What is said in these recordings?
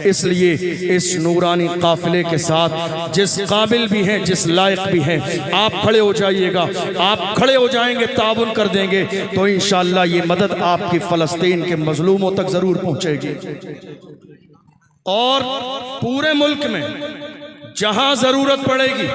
اس لیے اس نورانی قافلے کے ساتھ جس قابل بھی ہیں، جس لائق بھی ہیں، آپ کھڑے ہو جائیے گا، آپ کھڑے ہو جائیں گے، تعاون کر دیں گے تو انشاءاللہ یہ مدد آپ کی فلسطین کے مظلوموں تک ضرور پہنچے گی۔ اور پورے ملک میں جہاں ضرورت پڑے گی،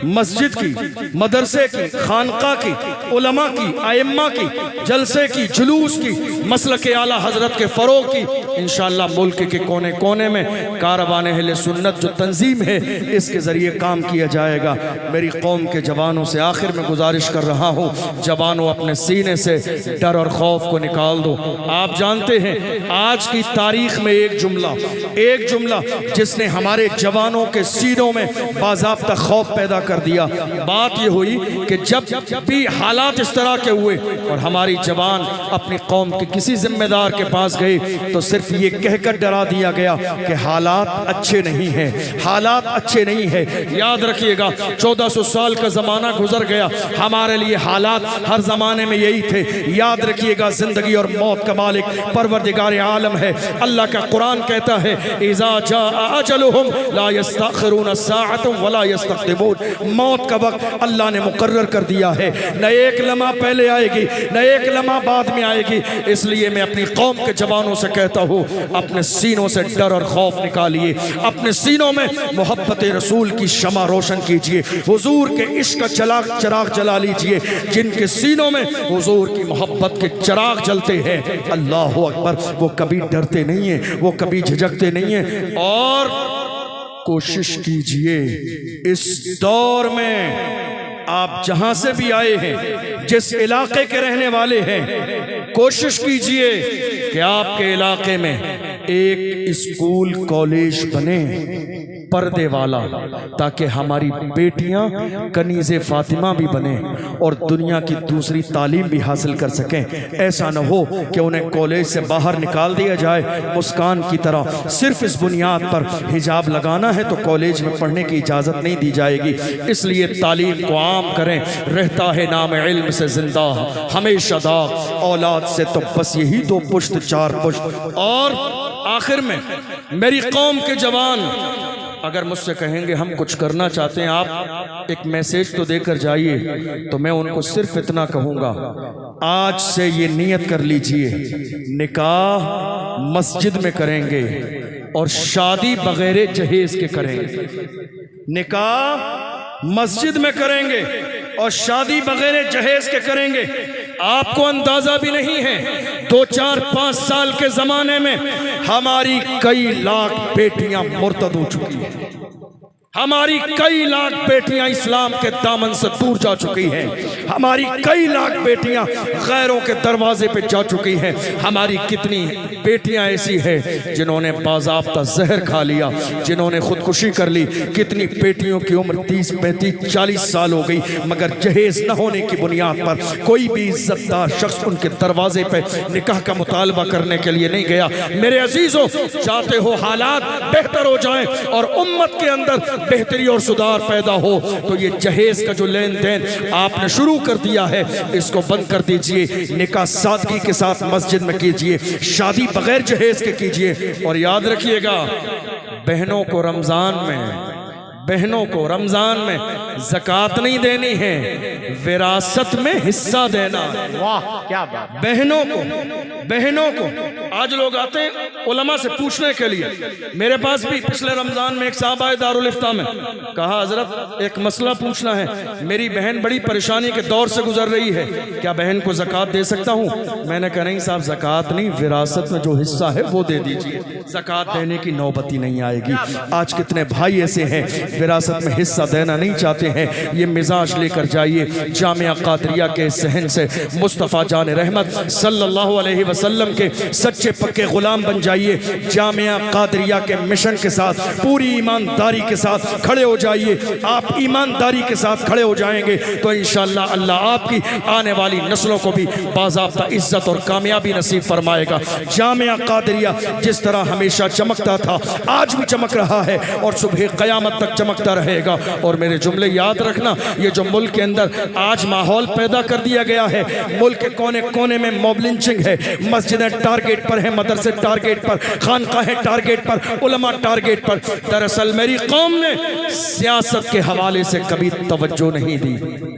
مسجد کی، مدرسے کی، خانقاہ کی، علماء کی، ائمہ کی، جلسے کی، جلوس کی، مسلک اعلیٰ حضرت کے فروغ کی، انشاءاللہ ملک کے کونے کونے میں کاروان اہل سنت جو تنظیم ہے اس کے ذریعے کام کیا جائے گا۔ میری قوم کے جوانوں سے آخر میں گزارش کر رہا ہوں، جوانوں اپنے سینے سے ڈر اور خوف کو نکال دو۔ آپ جانتے ہیں آج کی تاریخ میں ایک جملہ جس نے ہمارے جوانوں کے سینوں میں باضابطہ خوف پیدا کر دیا، بات یہ ہوئی کہ جب بھی حالات اس طرح کے ہوئے اور ہماری جوان اپنی قوم کے کسی ذمہ دار کے پاس گئے تو صرف یہ کہہ کر ڈرا دیا گیا کہ حالات اچھے نہیں ہیں، حالات اچھے نہیں ہیں۔ یاد رکھیے گا 1400 سال کا زمانہ گزر گیا، ہمارے لیے حالات ہر زمانے میں یہی تھے۔ یاد رکھیے گا زندگی اور موت کا مالک پروردگار عالم ہے۔ اللہ کا قرآن کہتا ہے اذا جاء اجلهم لا يستأخرون ساعة ولا يستقدمون، موت کا وقت اللہ نے مقرر کر دیا ہے، نہ ایک لمحہ پہلے آئے گی نہ ایک لمحہ بعد میں آئے گی۔ اس لیے میں اپنی قوم کے جوانوں سے کہتا ہوں اپنے سینوں سے ڈر اور خوف نکالیے، اپنے سینوں میں محبت رسول کی شمع روشن کیجئے، حضور کے عشق کا چراغ جلا لیجئے۔ جن کے سینوں میں حضور کی محبت کے چراغ جلتے ہیں، اللہ اکبر، وہ کبھی ڈرتے نہیں ہیں، وہ کبھی جھجکتے نہیں ہیں۔ اور کوشش کیجئے اس دور میں آپ جہاں سے بھی آئے ہیں، جس علاقے کے رہنے والے ہیں، کوشش کیجئے کہ آپ کے علاقے میں ایک اسکول کالج بنے پردے والا، تاکہ ہماری بیٹیاں کنیز فاطمہ بھی بنیں اور دنیا کی دوسری تعلیم بھی حاصل کر سکیں۔ ایسا نہ ہو کہ انہیں کالج سے باہر نکال دیا جائے مسکان کی طرح، صرف اس بنیاد پر حجاب لگانا ہے تو کالج میں پڑھنے کی اجازت نہیں دی جائے گی۔ اس لیے تعلیم کو عام کریں، رہتا ہے نام علم سے زندہ ہمیشہ داغ، اولاد سے تو بس یہی دو پشت چار پشت۔ اور آخر میں میری قوم کے جوان اگر مجھ سے کہیں گے ہم کچھ کرنا چاہتے ہیں، آپ ایک میسیج تو دے کر جائیے، تو میں ان کو صرف اتنا کہوں گا، آج سے یہ نیت کر لیجئے نکاح مسجد میں کریں گے اور شادی بغیر جہیز کے کریں گے۔ نکاح مسجد میں کریں گے اور شادی بغیر جہیز کے کریں گے۔ آپ کو اندازہ بھی نہیں ہے 2 4 5 سال کے زمانے میں ہماری کئی لاکھ بیٹیاں مرتد ہو چکی ہیں، ہماری کئی لاکھ بیٹیاں اسلام کے دامن سے دور جا چکی ہیں، ہماری کئی لاکھ بیٹیاں غیروں کے دروازے پہ جا چکی ہیں۔ ہماری کتنی بیٹیاں ایسی ہیں جنہوں نے باضابطہ زہر کھا لیا، جنہوں نے خودکشی کر لی۔ کتنی بیٹیوں کی عمر 30 35 40 سال ہو گئی، مگر جہیز نہ ہونے کی بنیاد پر کوئی بھی عزت دار شخص ان کے دروازے پہ نکاح کا مطالبہ کرنے کے لیے نہیں گیا۔ میرے عزیزوں، چاہتے ہو حالات بہتر ہو جائیں اور امت کے اندر بہتری اور سدھار پیدا ہو تو یہ جہیز کا جو لین دین آپ نے شروع کر دیا ہے اس کو بند کر دیجئے۔ نکاح سادگی کے ساتھ مسجد میں کیجئے، شادی بغیر جہیز کے کیجئے۔ اور یاد رکھیے گا بہنوں کو رمضان میں زکوٰۃ نہیں دینی ہے، وراثت میں حصہ دینا ہے۔ واہ کیا بات! بہنوں کو آج لوگ آتے ہیں علماء سے پوچھنے کے لیے۔ میرے پاس بھی پچھلے رمضان میں ایک صاحب آئے دارالفتاء میں، کہا حضرت ایک مسئلہ پوچھنا ہے، میری بہن بڑی پریشانی کے دور سے گزر رہی ہے، کیا بہن کو زکوٰۃ دے سکتا ہوں؟ میں نے کہا نہیں صاحب، زکوٰۃ نہیں، وراثت میں جو حصہ ہے وہ دے دیجئے، زکوٰۃ دینے کی نوبت ہی نہیں آئے گی۔ آج کتنے بھائی ایسے ہیں وراثت میں حصہ دینا نہیں چاہتے ہیں۔ یہ مزاج لے کر جائیے جامعہ قادریہ کے صحن سے مصطفیٰ جان رحمت صلی اللہ علیہ وسلم کے سچے پکے غلام بن جائیے۔ جامعہ قادریہ کے مشن کے ساتھ پوری ایمانداری کے ساتھ کھڑے ہو جائیے۔ آپ ایمانداری کے ساتھ کھڑے ہو جائیں گے تو انشاءاللہ اللہ آپ کی آنے والی نسلوں کو بھی باضابطہ عزت اور کامیابی نصیب فرمائے گا۔ جامعہ قادریہ جس طرح ہمیشہ چمکتا تھا آج بھی چمک رہا ہے اور صبح قیامت تک چمکتا رہے گا۔ اور میرے جملے یاد رکھنا، یہ جو ملک کے اندر آج ماحول پیدا کر دیا گیا ہے، ملک کے کونے کونے میں موب لنچنگ ہے، مسجدیں ٹارگٹ پر ہیں، مدرسے ٹارگیٹ پر، خانقاہیں ٹارگیٹ پر، علماء ٹارگیٹ پر۔ دراصل میری قوم نے سیاست کے حوالے سے کبھی توجہ نہیں دی۔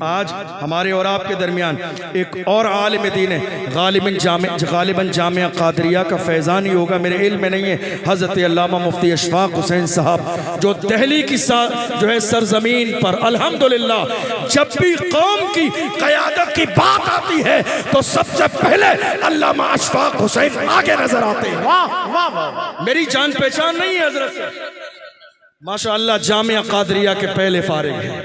آج ہمارے اور آپ کے درمیان ایک اور عالم دین ہے، غالباً جامعہ قادریہ کا فیضان ہی ہوگا، میرے علم میں نہیں ہے، حضرت علامہ مفتی اشفاق حسین صاحب، جو دہلی کی جو ہے سرزمین پر الحمدللہ جب بھی قوم کی قیادت کی بات آتی ہے تو سب سے پہلے علامہ اشفاق حسین آگے نظر آتے ہیں۔ میری جان پہچان نہیں ہے حضرت سے، ماشاءاللہ جامعہ قادریہ کے پہلے فارغ ہیں،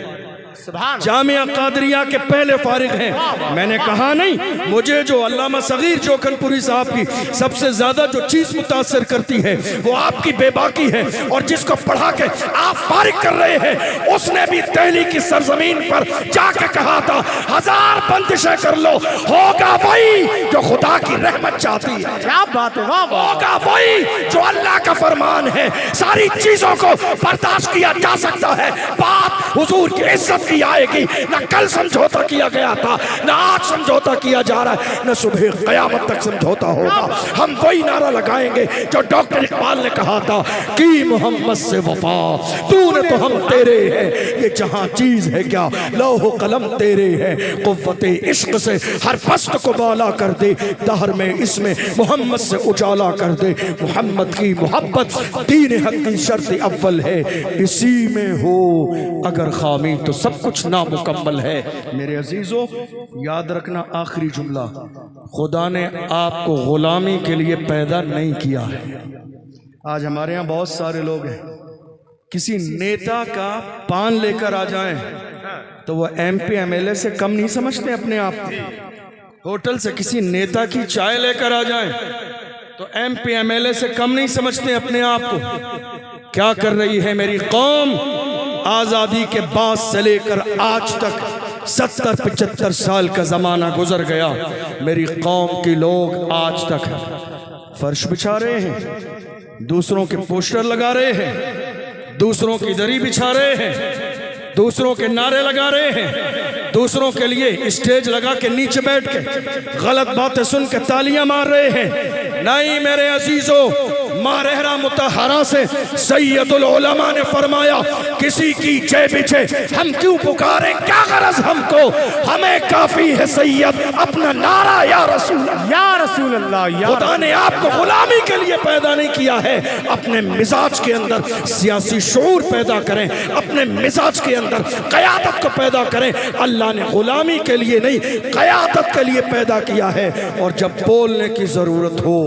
جامعہ قادریہ کے پہلے فارغ ہیں۔ میں نے کہا نہیں، مجھے جو علامہ صغیر جوکھن پوری صاحب کی سب سے زیادہ جو چیز متاثر کرتی ہے وہ آپ کی بے باکی ہے، اور جس کو پڑھا کے آپ فارغ کر رہے ہیں اس نے بھی دہلی کی سرزمین پر جا کے کہا تھا 1000 بندشیں کر لو، ہوگا وہی جو خدا کی رحمت چاہتی ہے، کیا بات ہے، ہوگا وہی جو اللہ کا فرمان ہے، ساری چیزوں کو برداشت کیا جا سکتا ہے، بات حضور کی عزت کی آئے گی، نہ کل سمجھوتا کیا گیا تھا، نہ آج سمجھوتا کیا جا رہا ہے، نہ صبح قیامت تک سمجھوتا ہوگا۔ ہم وہی نعرہ لگائیں گے جو ڈاکٹر اقبال نے کہا تھا، کی محمد سے وفا تو نے تو ہم تیرے ہیں، یہ جہاں چیز ہے کیا لوح و قلم تیرے ہیں، قوت عشق سے ہر پست کو بالا کر دے، دہر میں اس میں محمد سے اجالا کر دے، محمد کی محبت دین حق کی شرط اول ہے، اسی میں ہو اگر خامی تو سب کچھ نامکمل ہے۔ میرے عزیزو یاد رکھنا آخری جملہ، خدا نے آپ کو غلامی کے لیے پیدا نہیں کیا ہے۔ آج ہمارے ہاں بہت سارے لوگ ہیں، کسی نیتا کا پان لے کر آ جائیں تو وہ M P M L A سے کم نہیں سمجھتے اپنے آپ کو، ہوٹل سے کسی نیتا کی چائے لے کر آ جائیں تو M P M L A سے کم نہیں سمجھتے اپنے آپ کو۔ کیا کر رہی ہے میری قوم؟ آزادی کے بعد سے لے کر آج تک 70-75 سال کا زمانہ گزر گیا، میری قوم کے لوگ آج تک فرش بچھا رہے ہیں، دوسروں کے پوسٹر لگا رہے ہیں، دوسروں کی دری بچھا رہے ہیں، دوسروں کے نعرے لگا رہے ہیں، دوسروں کے لیے اسٹیج لگا کے نیچے بیٹھ کے غلط باتیں سن کے تالیاں مار رہے ہیں۔ نہیں میرے عزیزو، مارہرہ متحرہ سے سید العلماء نے فرمایا کسی کی جے بچے ہم کیوں پکاریں، کیا غرض ہم کو، ہمیں کافی ہے سید اپنا نعرہ یا رسول اللہ، یا رسول اللہ۔ خدا نے آپ کو غلامی کے لیے پیدا نہیں کیا ہے، اپنے مزاج کے اندر سیاسی شعور پیدا کریں، اپنے مزاج کے اندر قیادت کو پیدا کریں۔ اللہ نے غلامی کے لیے نہیں قیادت کے لیے پیدا کیا ہے، اور جب بولنے کی ضرورت ہو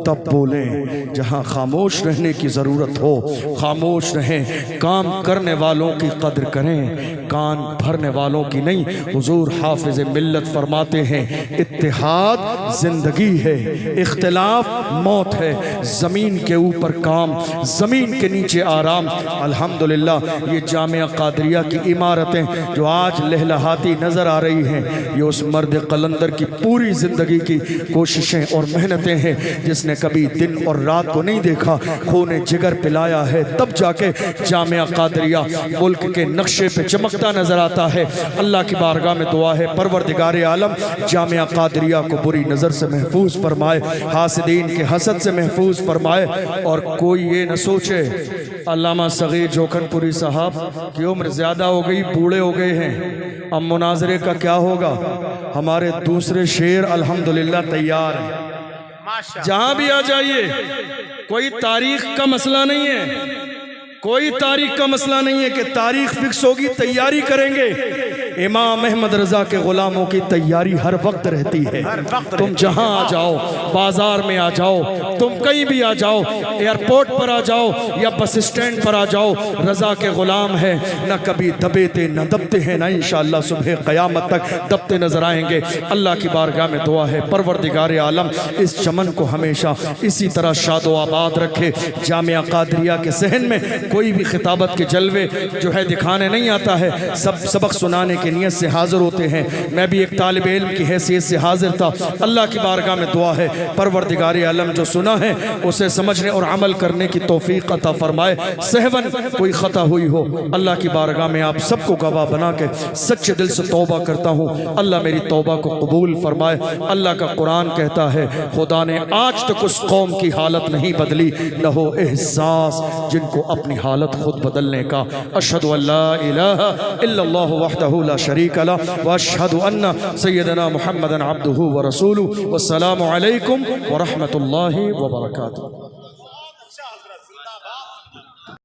تب بولیں، جہاں خاموش رہنے کی ضرورت ہو خاموش رہیں، کام کرنے والوں کی قدر کریں، کان بھرنے والوں کی نہیں۔ حضور حافظ ملت فرماتے ہیں اتحاد زندگی ہے، اختلاف موت ہے، زمین کے اوپر کام، زمین کے نیچے آرام۔ الحمدللہ یہ جامعہ قادریہ کی عمارتیں جو آج لہلہاتی نظر آ رہی ہیں، یہ اس مرد قلندر کی پوری زندگی کی کوششیں اور محنتیں ہیں، جس نے کبھی دن اور رات کو نہیں دیکھا، خون جگر پلایا ہے، تب جا کے جامعہ قادریہ ملک کے نقشے پہ چمکتا نظر آتا ہے۔ اللہ کی بارگاہ میں دعا ہے پروردگار عالم جامعہ قادریہ کو بری نظر سے محفوظ فرمائے، حاسدین کے حسد سے محفوظ فرمائے، اور کوئی یہ نہ سوچے علامہ صغیر جوکھن پوری صاحب کی عمر زیادہ ہو گئی، بوڑھے ہو گئے ہیں، اب مناظرے کا کیا ہوگا۔ ہمارے دوسرے شعر الحمدللہ تیار ہیں، جہاں بھی آ جائیے، کوئی تاریخ کا مسئلہ نہیں ہے، کوئی تاریخ کا مسئلہ نہیں ہے کہ تاریخ فکس ہوگی، تیاری کریں گے۔ امام احمد رضا کے غلاموں کی تیاری ہر وقت رہتی ہے، تم جہاں آ جاؤ، بازار میں آ جاؤ، تم کہیں بھی آ جاؤ، ایئرپورٹ پر آ جاؤ یا بس اسٹینڈ پر آ جاؤ، رضا کے غلام ہیں، نہ کبھی دبے تھے نہ دبتے ہیں، نہ انشاءاللہ صبح قیامت تک دبتے نظر آئیں گے۔ اللہ کی بارگاہ میں دعا ہے پروردگار عالم اس چمن کو ہمیشہ اسی طرح شاد و آباد رکھے۔ جامعہ قادریہ کے ذہن میں کوئی بھی خطابت کے جلوے جو ہے دکھانے نہیں آتا ہے، سب سبق سنانے کے کی نیت سے حاضر ہوتے ہیں. میں بھی ایک طالب علم کی حیثیت سے حاضر تھا. اللہ کی بارگاہ میں دعا ہے پروردگار عالم جو سنا ہے اسے سمجھنے اور عمل کرنے کی توفیق عطا فرمائے. سہون کوئی خطا ہوئی ہو اللہ کی بارگاہ میں آپ سب کو گواہ بنا کے سچے دل سے توبہ کرتا ہوں. اللہ میری توبہ کو قبول فرمائے. اللہ کا قرآن کہتا ہے خدا نے آج تک اس قوم کی حالت نہیں بدلی نہ ہو احساس جن کو اپنی حالت خود بدلنے کا. اشہد ان لا الہ الا اللہ وحدہ لا شریک لہ واشہد ان سیدنا محمد عبدہ ورسولہ. والسلام علیکم ورحمۃ اللہ وبرکاتہ.